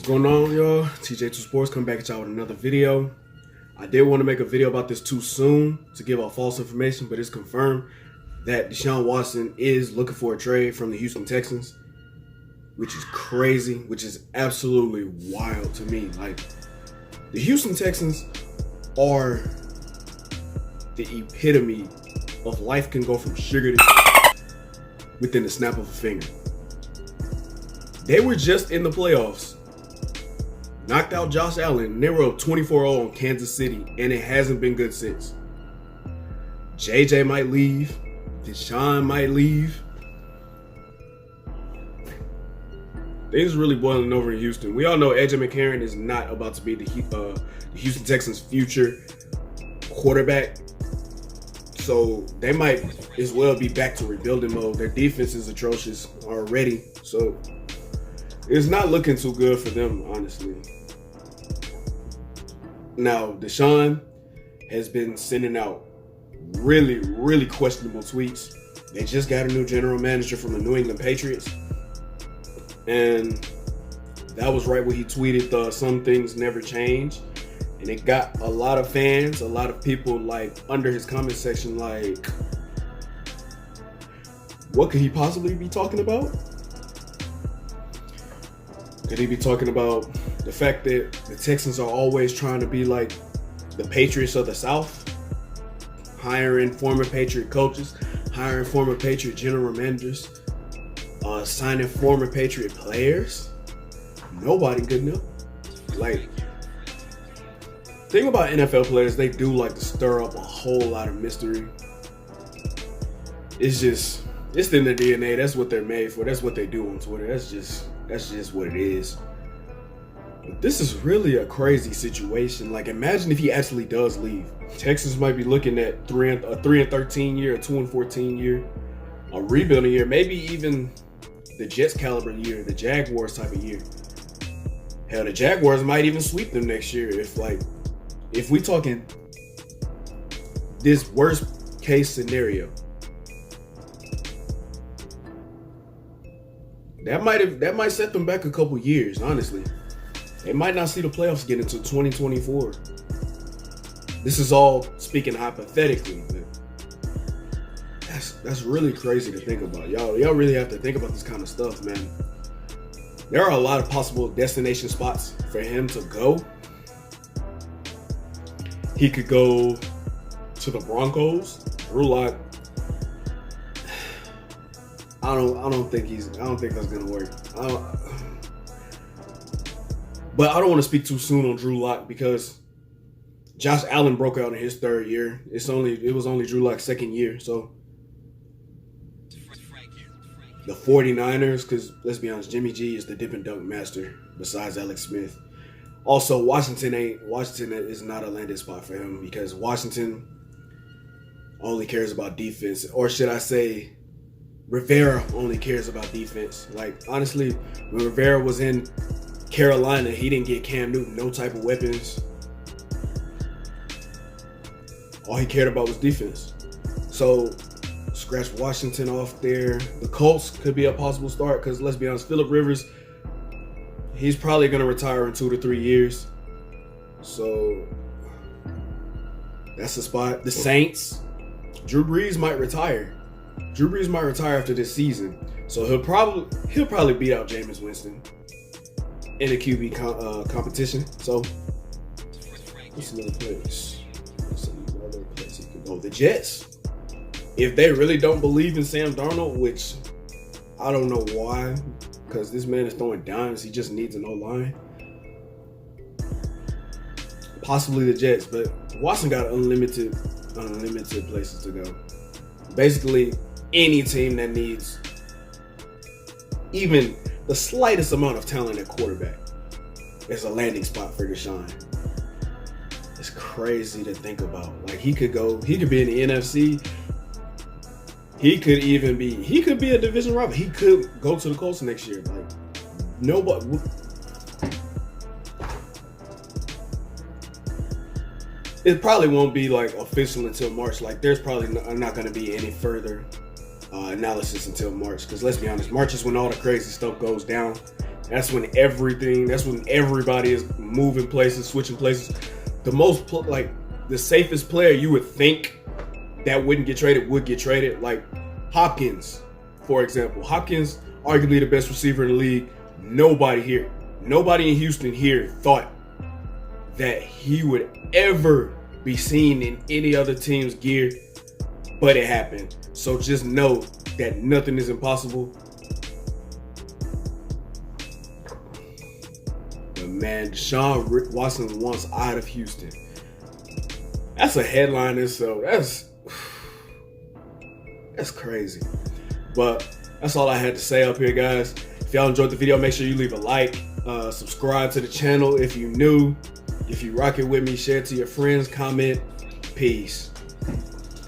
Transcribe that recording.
What's going on, y'all? TJ2 Sports coming back at y'all with another video. I did want to make a video about this too soon to give out false information, but it's confirmed that Deshaun Watson is looking for a trade from the Houston Texans, which is crazy, which is absolutely wild to me. Like, the Houston Texans are the epitome of life can go from sugar to within the snap of a finger. They were just in the playoffs, knocked out Josh Allen, and they were up 24-0 on Kansas City, and it hasn't been good since. JJ might leave. Deshaun might leave. Things are really boiling over in Houston. We all know AJ McCarron is not about to be the Houston Texans' future quarterback. So they might as well be back to rebuilding mode. Their defense is atrocious already. So it's not looking too good for them, honestly. Now, Deshaun has been sending out really questionable tweets. They just got a new general manager from the New England Patriots. And that was right when he tweeted some things never change. And it got a lot of fans, a lot of people like under his comment section like, what could he possibly be talking about? Could he be talking about the fact that the Texans are always trying to be like the Patriots of the South? Hiring former Patriot coaches, hiring former Patriot general managers, signing former Patriot players. Nobody good enough. Like, thing about NFL players, they do like to stir up a whole lot of mystery. It's in their DNA. That's what they're made for. That's what they do on Twitter. That's just what it is. But this is really a crazy situation. Like, imagine if he actually does leave. Texas might be looking at a 3-13 year, a 2-14 year, a rebuilding year, maybe even the Jets caliber year, the Jaguars type of year. Hell, the Jaguars might even sweep them next year if we talking this worst case scenario. That might set them back a couple years, honestly. They might not see the playoffs again until 2024. This is all speaking hypothetically, but that's really crazy to think about. Y'all really have to think about this kind of stuff, man. There are a lot of possible destination spots for him to go. He could go to the Broncos. Drew Lock. I don't think that's gonna work. But I don't want to speak too soon on Drew Lock because Josh Allen broke out in his third year. It was only Drew Lock's second year. So the 49ers, because let's be honest, Jimmy G is the dip and dunk master besides Alex Smith. Also, Washington is not a landing spot for him because Washington only cares about defense, or should I say, Rivera only cares about defense. Like, honestly, when Rivera was in Carolina, he didn't get Cam Newton no type of weapons. All he cared about was defense. So, scratch Washington off there. The Colts could be a possible start because, let's be honest, Phillip Rivers, he's probably going to retire in 2 to 3 years. So, that's a spot. The Saints, Drew Brees might retire. Drew Brees might retire after this season. So, he'll probably beat out Jameis Winston in a QB competition. So, what's another place? He could go. The Jets. If they really don't believe in Sam Darnold, which I don't know why, because this man is throwing dimes. He just needs an O-line. Possibly the Jets, but Watson got unlimited places to go. Basically, any team that needs even the slightest amount of talent at quarterback is a landing spot for Deshaun. It's crazy to think about. Like, he could be in the NFC. He could be a division rival. He could go to the Colts next year. Like, nobody. It probably won't be like official until March. Like, there's probably not going to be any further analysis until March. Because let's be honest, March is when all the crazy stuff goes down. That's when everybody is moving places, switching places. The safest player you would think that wouldn't get traded would get traded. Like Hopkins, for example. Hopkins, arguably the best receiver in the league. Nobody in Houston here thought that he would ever be seen in any other team's gear, but it happened. So just know that nothing is impossible. But man, Deshaun Watson wants out of Houston. That's a headline itself. That's crazy. But that's all I had to say up here, guys. If y'all enjoyed the video, make sure you leave a like, subscribe to the channel if you're new. If you rock it with me, share it to your friends, comment. Peace.